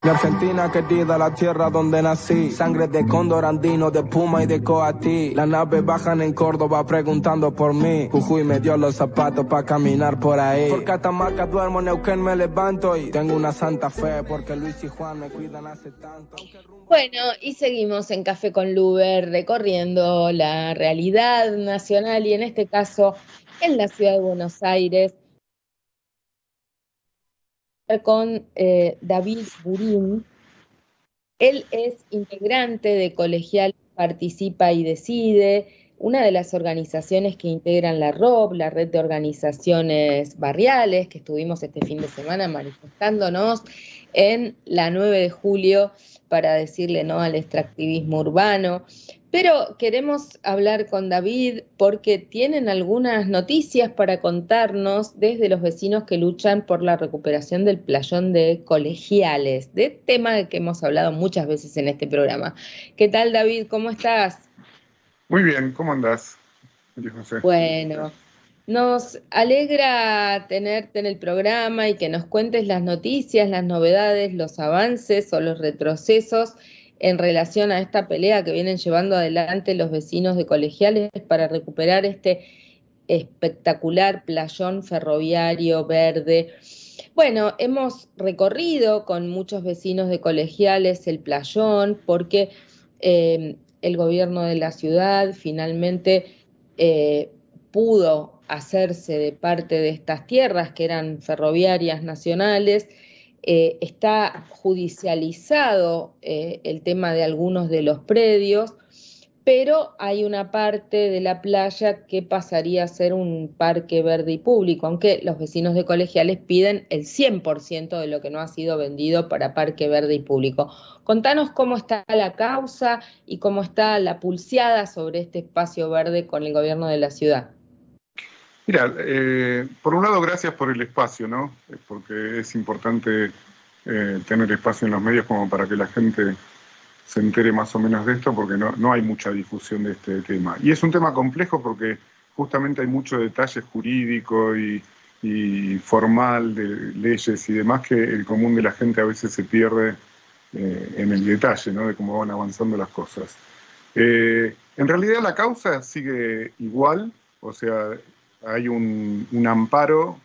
Mi Argentina querida, la tierra donde nací. Sangre de cóndor andino, de puma y de coatí. Las naves bajan en Córdoba preguntando por mí. Jujuy me dio los zapatos para caminar por ahí. Por Catamarca duermo, Neuquén me levanto. Y tengo una santa fe porque Luis y Juan me cuidan hace tanto. Bueno, y seguimos en Café con Luber recorriendo la realidad nacional y en este caso en la ciudad de Buenos Aires con David Burín. Él es integrante de Colegial Participa y Decide, una de las organizaciones que integran la ROB, la Red de Organizaciones Barriales, que estuvimos este fin de semana manifestándonos en la 9 de julio para decirle no al extractivismo urbano. Pero queremos hablar con David porque tienen algunas noticias para contarnos desde los vecinos que luchan por la recuperación del playón de Colegiales, de tema del que hemos hablado muchas veces en este programa. ¿Qué tal, David? ¿Cómo estás? Muy bien, ¿cómo andás, María José? Bueno, nos alegra tenerte en el programa y que nos cuentes las noticias, las novedades, los avances o los retrocesos en relación a esta pelea que vienen llevando adelante los vecinos de Colegiales para recuperar este espectacular playón ferroviario verde. Bueno, hemos recorrido con muchos vecinos de Colegiales el playón porque el gobierno de la ciudad finalmente pudo hacerse de parte de estas tierras que eran ferroviarias nacionales. Está judicializado el tema de algunos de los predios, pero hay una parte de la playa que pasaría a ser un parque verde y público, aunque los vecinos de Colegiales piden el 100% de lo que no ha sido vendido para parque verde y público. Contanos cómo está la causa y cómo está la pulseada sobre este espacio verde con el gobierno de la ciudad. Mira, por un lado, gracias por el espacio, ¿no? Porque es importante tener espacio en los medios como para que la gente se entere más o menos de esto, porque no hay mucha difusión de este tema. Y es un tema complejo porque justamente hay mucho detalle jurídico y formal de leyes y demás que el común de la gente a veces se pierde en el detalle, ¿no? De cómo van avanzando las cosas. En realidad la causa sigue igual, o sea, hay un amparo.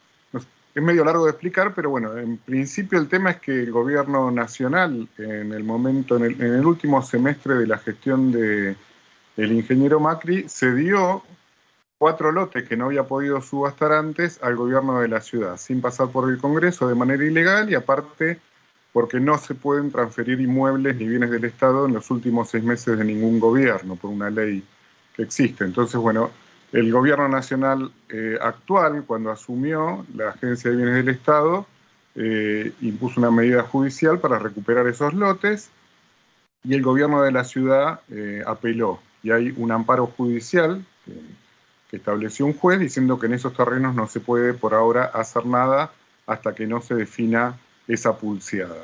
Es medio largo de explicar, pero bueno, en principio el tema es que el gobierno nacional, en el último semestre de la gestión del ingeniero Macri, cedió 4 lotes que no había podido subastar antes al gobierno de la ciudad, sin pasar por el Congreso de manera ilegal y aparte porque no se pueden transferir inmuebles ni bienes del Estado en los últimos 6 meses de ningún gobierno, por una ley que existe. Entonces, bueno, el gobierno nacional actual, cuando asumió la Agencia de Bienes del Estado, impuso una medida judicial para recuperar esos lotes y el gobierno de la ciudad apeló. Y hay un amparo judicial que estableció un juez diciendo que en esos terrenos no se puede por ahora hacer nada hasta que no se defina esa pulseada.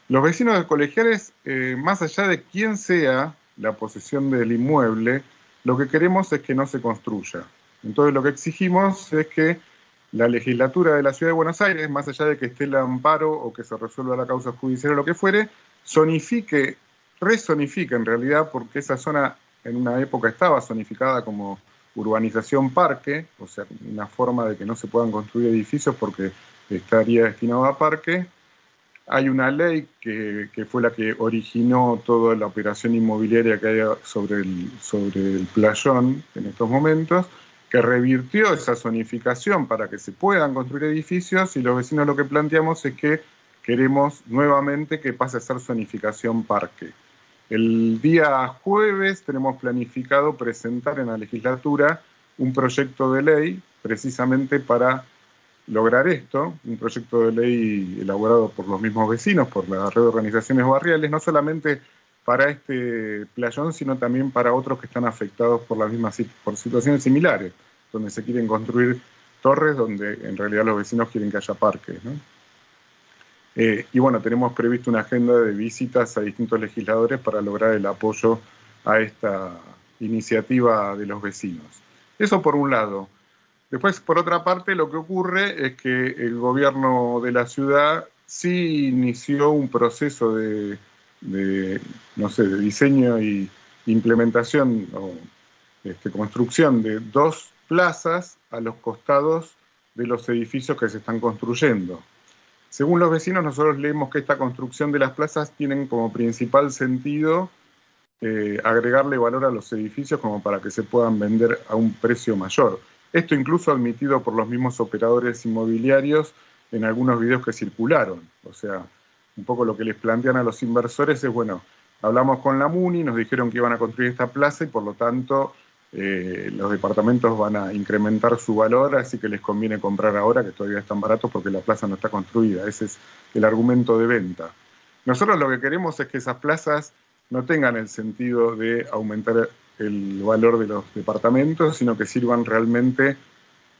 Los vecinos de Colegiales, más allá de quién sea la posesión del inmueble, lo que queremos es que no se construya. Entonces lo que exigimos es que la legislatura de la Ciudad de Buenos Aires, más allá de que esté el amparo o que se resuelva la causa judicial o lo que fuere, resonifique en realidad, porque esa zona en una época estaba zonificada como urbanización parque, o sea, una forma de que no se puedan construir edificios porque estaría destinado a parque. Hay una ley que fue la que originó toda la operación inmobiliaria que hay sobre el playón en estos momentos, que revirtió esa zonificación para que se puedan construir edificios, y los vecinos lo que planteamos es que queremos nuevamente que pase a ser zonificación parque. El día jueves tenemos planificado presentar en la legislatura un proyecto de ley precisamente para lograr esto, un proyecto de ley elaborado por los mismos vecinos, por la red de organizaciones barriales, no solamente para este playón, sino también para otros que están afectados por situaciones similares, donde se quieren construir torres donde en realidad los vecinos quieren que haya parques, ¿no? Y bueno, tenemos previsto una agenda de visitas a distintos legisladores para lograr el apoyo a esta iniciativa de los vecinos. Eso por un lado. Después, por otra parte, lo que ocurre es que el gobierno de la ciudad sí inició un proceso no sé, de diseño y implementación o construcción de 2 plazas a los costados de los edificios que se están construyendo. Según los vecinos, nosotros leemos que esta construcción de las plazas tienen como principal sentido agregarle valor a los edificios como para que se puedan vender a un precio mayor. Esto incluso admitido por los mismos operadores inmobiliarios en algunos videos que circularon. O sea, un poco lo que les plantean a los inversores es, bueno, hablamos con la MUNI, nos dijeron que iban a construir esta plaza y por lo tanto los departamentos van a incrementar su valor, así que les conviene comprar ahora que todavía están baratos porque la plaza no está construida. Ese es el argumento de venta. Nosotros lo que queremos es que esas plazas no tengan el sentido de aumentar el valor de los departamentos, sino que sirvan realmente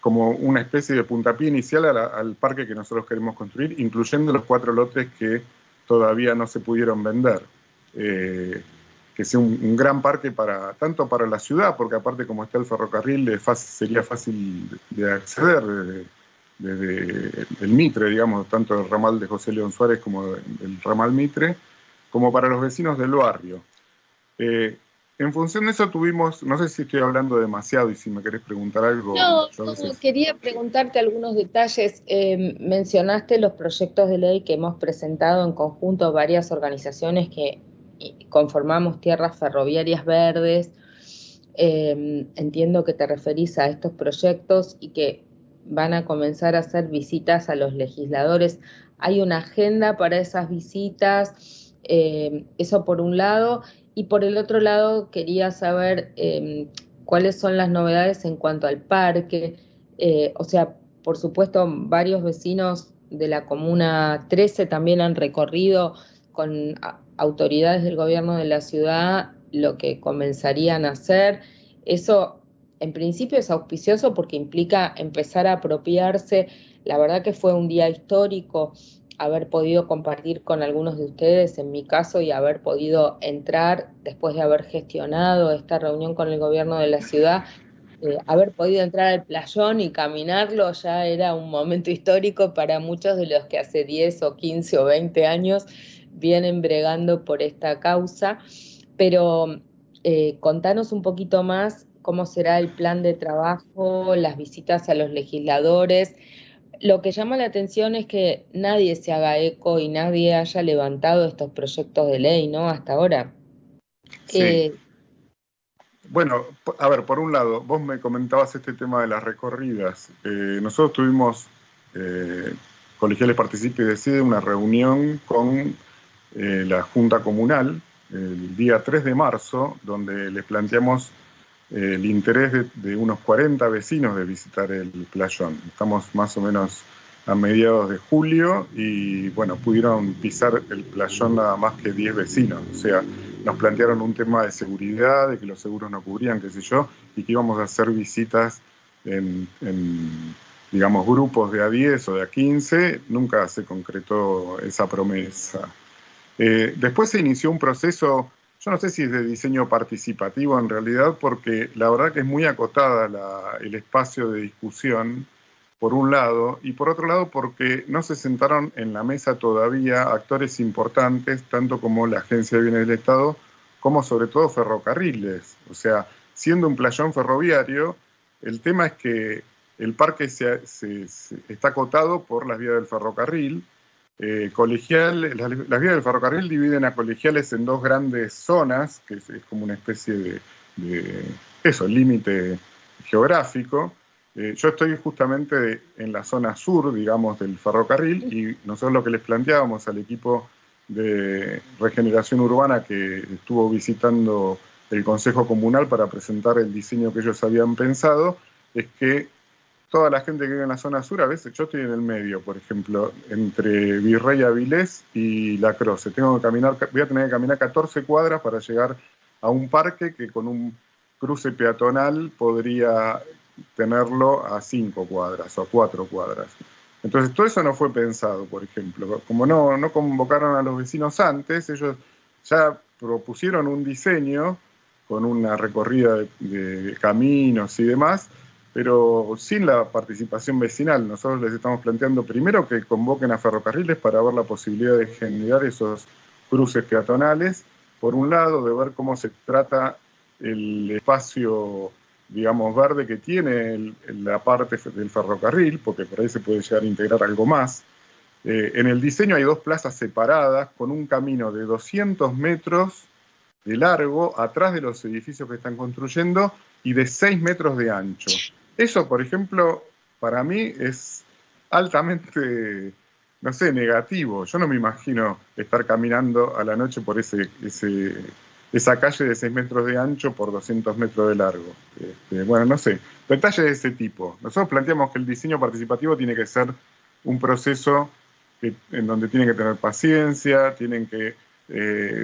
como una especie de puntapié inicial al parque que nosotros queremos construir, incluyendo los 4 lotes que todavía no se pudieron vender. Que sea un gran parque tanto para la ciudad, porque aparte como está el ferrocarril, sería fácil de acceder desde el Mitre, digamos, tanto el ramal de José León Suárez como el ramal Mitre, como para los vecinos del barrio. En función de eso tuvimos, no sé si estoy hablando demasiado y si me querés preguntar algo. No, quería preguntarte algunos detalles. Mencionaste los proyectos de ley que hemos presentado en conjunto varias organizaciones que conformamos Tierras Ferroviarias Verdes. Entiendo que te referís a estos proyectos y que van a comenzar a hacer visitas a los legisladores. ¿Hay una agenda para esas visitas? Eso por un lado. Y por el otro lado, quería saber cuáles son las novedades en cuanto al parque. O sea, por supuesto, varios vecinos de la Comuna 13 también han recorrido con autoridades del gobierno de la ciudad lo que comenzarían a hacer. Eso, en principio, es auspicioso porque implica empezar a apropiarse. La verdad que fue un día histórico haber podido compartir con algunos de ustedes, en mi caso, y haber podido entrar, después de haber gestionado esta reunión con el gobierno de la ciudad, haber podido entrar al playón y caminarlo ya era un momento histórico para muchos de los que hace 10 o 15 o 20 años vienen bregando por esta causa. Pero contanos un poquito más cómo será el plan de trabajo, las visitas a los legisladores. Lo que llama la atención es que nadie se haga eco y nadie haya levantado estos proyectos de ley, ¿no? Hasta ahora. Sí. Bueno, a ver, por un lado, vos me comentabas este tema de las recorridas. Nosotros tuvimos, Colegiales Participe y Decide, una reunión con la Junta Comunal el día 3 de marzo, donde les planteamos el interés de unos 40 vecinos de visitar el playón. Estamos más o menos a mediados de julio y, bueno, pudieron pisar el playón nada más que 10 vecinos. O sea, nos plantearon un tema de seguridad, de que los seguros no cubrían, qué sé yo, y que íbamos a hacer visitas en digamos, grupos de a 10 o de a 15. Nunca se concretó esa promesa. Después se inició un proceso, yo no sé si es de diseño participativo en realidad, porque la verdad que es muy acotada el espacio de discusión, por un lado, y por otro lado porque no se sentaron en la mesa todavía actores importantes, tanto como la Agencia de Bienes del Estado, como sobre todo ferrocarriles. O sea, siendo un playón ferroviario, el tema es que el parque está acotado por las vías del ferrocarril. Las vías del ferrocarril dividen a colegiales en 2 grandes zonas, que es como una especie de límite geográfico. Yo estoy justamente en la zona sur, digamos, del ferrocarril, y nosotros lo que les planteábamos al equipo de regeneración urbana que estuvo visitando el Consejo Comunal para presentar el diseño que ellos habían pensado, es que toda la gente que vive en la zona sur, a veces yo estoy en el medio, por ejemplo, entre Virrey Avilés y La Croce. Voy a tener que caminar 14 cuadras para llegar a un parque que con un cruce peatonal podría tenerlo a 5 cuadras o a 4 cuadras. Entonces todo eso no fue pensado, por ejemplo. Como no convocaron a los vecinos antes, ellos ya propusieron un diseño con una recorrida de caminos y demás, pero sin la participación vecinal. Nosotros les estamos planteando primero que convoquen a Ferrocarriles para ver la posibilidad de generar esos cruces peatonales, por un lado, de ver cómo se trata el espacio, digamos, verde que tiene la parte del ferrocarril, porque por ahí se puede llegar a integrar algo más. En el diseño hay 2 plazas separadas con un camino de 200 metros de largo atrás de los edificios que están construyendo y de 6 metros de ancho. Eso, por ejemplo, para mí es altamente, no sé, negativo. Yo no me imagino estar caminando a la noche por esa calle de 6 metros de ancho por 200 metros de largo. Bueno, no sé, detalles de ese tipo. Nosotros planteamos que el diseño participativo tiene que ser un proceso en donde tienen que tener paciencia, tienen que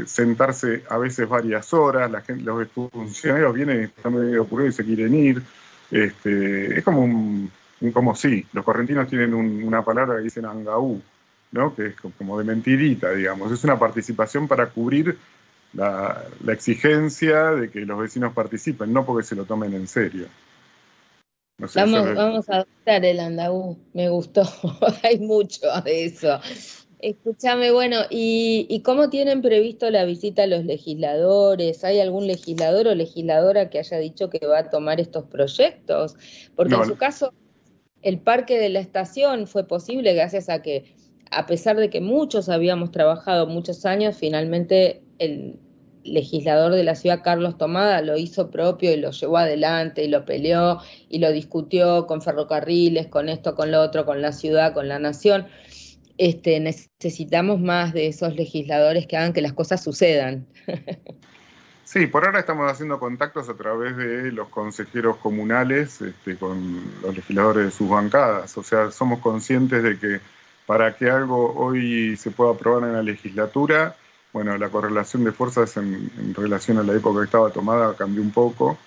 sentarse a veces varias horas, los funcionarios vienen y están medio apurados y se quieren ir. Es como como sí, los correntinos tienen una palabra que dicen angaú, ¿no? Que es como de mentirita, digamos. Es una participación para cubrir la exigencia de que los vecinos participen, no porque se lo tomen en serio. No sé, Vamos a adoptar el andagú, me gustó, hay mucho de eso. Escúchame, bueno, ¿y cómo tienen previsto la visita a los legisladores? ¿Hay algún legislador o legisladora que haya dicho que va a tomar estos proyectos? Porque no, en su caso, el parque de la estación fue posible gracias a que, a pesar de que muchos habíamos trabajado muchos años, finalmente el legislador de la ciudad, Carlos Tomada, lo hizo propio y lo llevó adelante y lo peleó y lo discutió con ferrocarriles, con esto, con lo otro, con la ciudad, con la nación. Necesitamos más de esos legisladores que hagan que las cosas sucedan. sí, por ahora estamos haciendo contactos a través de los consejeros comunales con los legisladores de sus bancadas. O sea, somos conscientes de que para que algo hoy se pueda aprobar en la legislatura, bueno, la correlación de fuerzas en relación a la época que estaba tomada cambió un poco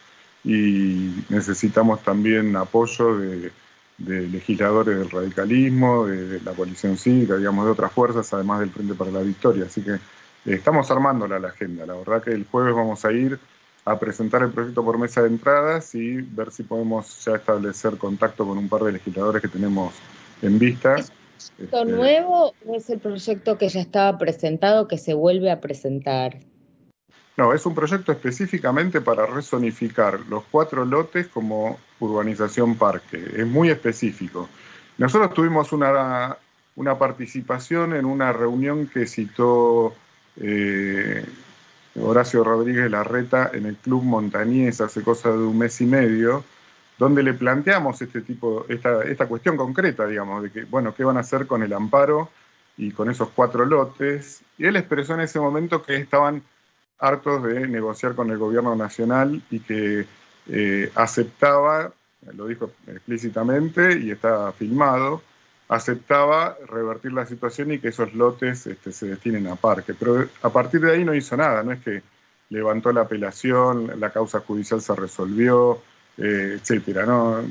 y necesitamos también apoyo de legisladores del radicalismo, de la coalición cívica, digamos, de otras fuerzas, además del Frente para la Victoria. Así que estamos armándola la agenda. La verdad que el jueves vamos a ir a presentar el proyecto por mesa de entradas y ver si podemos ya establecer contacto con un par de legisladores que tenemos en vista. ¿Es un proyecto nuevo o es el proyecto que ya estaba presentado que se vuelve a presentar? No, es un proyecto específicamente para rezonificar los 4 lotes como urbanización parque. Es muy específico. Nosotros tuvimos una participación en una reunión que citó Horacio Rodríguez Larreta en el Club Montañés hace cosa de un mes y medio, donde le planteamos esta cuestión concreta, digamos, de que, bueno, ¿qué van a hacer con el amparo y con esos 4 lotes? Y él expresó en ese momento que estaban hartos de negociar con el gobierno nacional y que aceptaba, lo dijo explícitamente y está filmado, aceptaba revertir la situación y que esos lotes se destinen a parque. Pero a partir de ahí no hizo nada, no es que levantó la apelación, la causa judicial se resolvió, etcétera. No,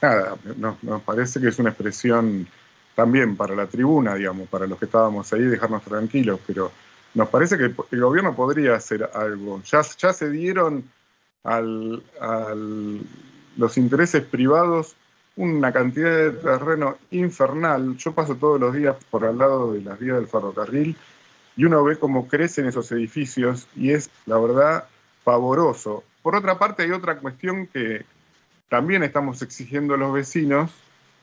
nada, nos parece que es una expresión también para la tribuna, digamos, para los que estábamos ahí, dejarnos tranquilos, pero nos parece que el gobierno podría hacer algo. Ya se dieron los intereses privados una cantidad de terreno infernal. Yo paso todos los días por al lado de las vías del ferrocarril y uno ve cómo crecen esos edificios y es, la verdad, pavoroso. Por otra parte, hay otra cuestión que también estamos exigiendo a los vecinos,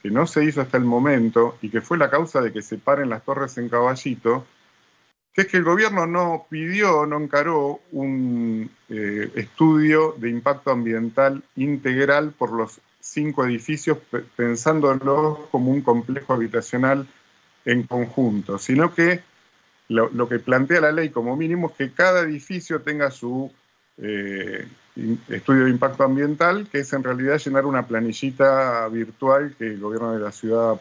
que no se hizo hasta el momento y que fue la causa de que se paren las torres en Caballito, que es que el gobierno no encaró un estudio de impacto ambiental integral por los 5 edificios, pensándolo como un complejo habitacional en conjunto, sino que lo que plantea la ley como mínimo es que cada edificio tenga su estudio de impacto ambiental, que es en realidad llenar una planillita virtual que el gobierno de la ciudad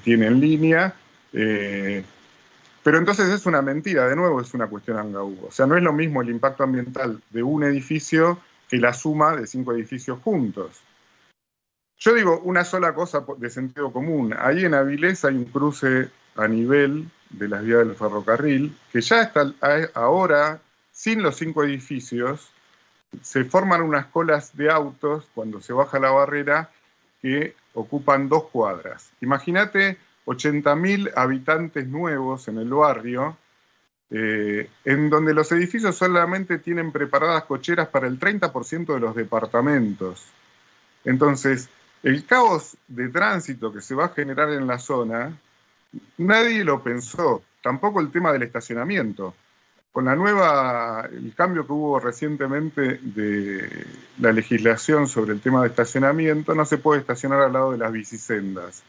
tiene en línea. Pero entonces es una mentira, de nuevo es una cuestión angaú. O sea, no es lo mismo el impacto ambiental de un edificio que la suma de 5 edificios juntos. Yo digo una sola cosa de sentido común. Ahí en Avilés hay un cruce a nivel de las vías del ferrocarril que ya está ahora, sin los 5 edificios, se forman unas colas de autos cuando se baja la barrera que ocupan 2 cuadras. Imagínate 80.000 habitantes nuevos en el barrio, en donde los edificios solamente tienen preparadas cocheras para el 30% de los departamentos. Entonces, el caos de tránsito que se va a generar en la zona, nadie lo pensó, tampoco el tema del estacionamiento. Con el cambio que hubo recientemente de la legislación sobre el tema de estacionamiento, no se puede estacionar al lado de las bicisendas.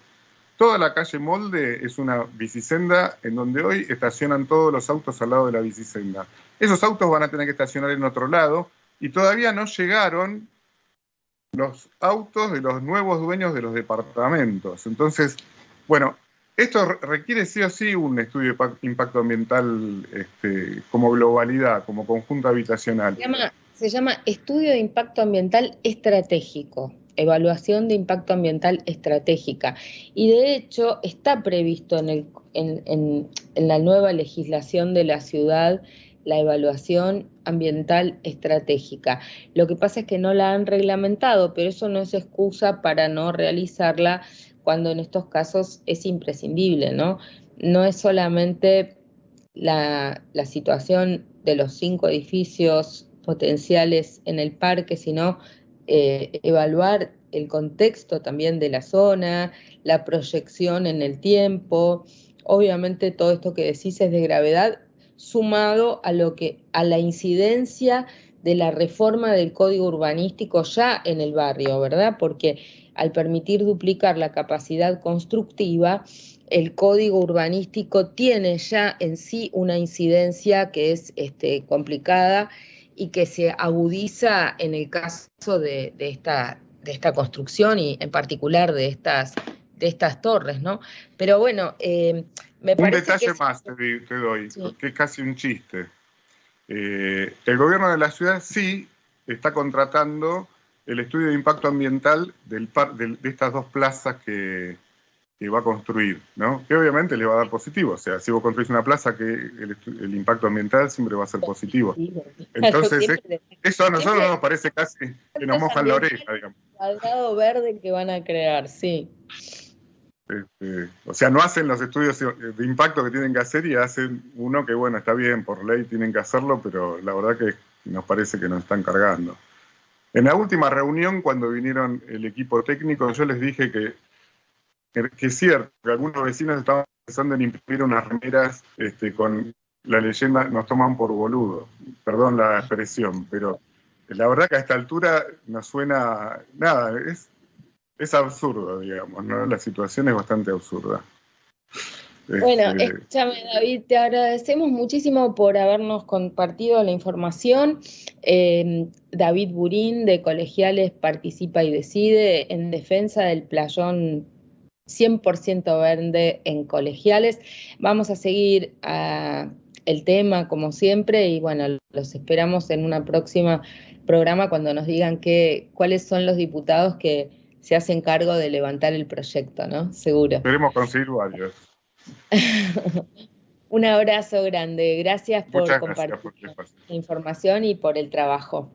Toda la calle Molde es una bicisenda en donde hoy estacionan todos los autos al lado de la bicisenda. Esos autos van a tener que estacionar en otro lado y todavía no llegaron los autos de los nuevos dueños de los departamentos. Entonces, bueno, esto requiere sí o sí un estudio de impacto ambiental como globalidad, como conjunto habitacional. Se llama Estudio de Impacto Ambiental Estratégico, Evaluación de Impacto Ambiental Estratégica. Y de hecho está previsto en la nueva legislación de la ciudad la evaluación ambiental estratégica. Lo que pasa es que no la han reglamentado, pero eso no es excusa para no realizarla cuando en estos casos es imprescindible, ¿no? No es solamente la situación de los 5 edificios potenciales en el parque, sino evaluar el contexto también de la zona, la proyección en el tiempo. Obviamente todo esto que decís es de gravedad, sumado a la incidencia de la reforma del código urbanístico ya en el barrio, ¿verdad? Porque al permitir duplicar la capacidad constructiva, el código urbanístico tiene ya en sí una incidencia que es complicada y que se agudiza en el caso de esta construcción y en particular de estas torres, ¿no? Pero bueno, me parece un detalle que más te doy, sí, porque es casi un chiste. El gobierno de la ciudad sí está contratando el estudio de impacto ambiental de estas 2 plazas que va a construir, ¿no? Que obviamente le va a dar positivo. O sea, si vos construís una plaza, que el impacto ambiental siempre va a ser positivo. Entonces, eso a nosotros nos parece casi que nos mojan la oreja, digamos. Cuadrado verde que van a crear, sí. O sea, no hacen los estudios de impacto que tienen que hacer y hacen uno que, bueno, está bien, por ley tienen que hacerlo, pero la verdad que nos parece que nos están cargando. En la última reunión, cuando vinieron el equipo técnico, yo les dije que es cierto, que algunos vecinos estaban pensando en imprimir unas remeras con la leyenda "nos toman por boludo", perdón la expresión, pero la verdad que a esta altura no suena nada, es absurdo, digamos, ¿no? La situación es bastante absurda. Bueno, escúchame, David, te agradecemos muchísimo por habernos compartido la información. David Burín, de Colegiales, participa y decide en defensa del playón 100% verde en Colegiales. Vamos a seguir el tema como siempre y bueno, los esperamos en una próxima programa cuando nos digan cuáles son los diputados que se hacen cargo de levantar el proyecto, ¿no? Seguro. Esperemos conseguir varios. Un abrazo grande. Gracias por Muchas compartir gracias por la información y por el trabajo.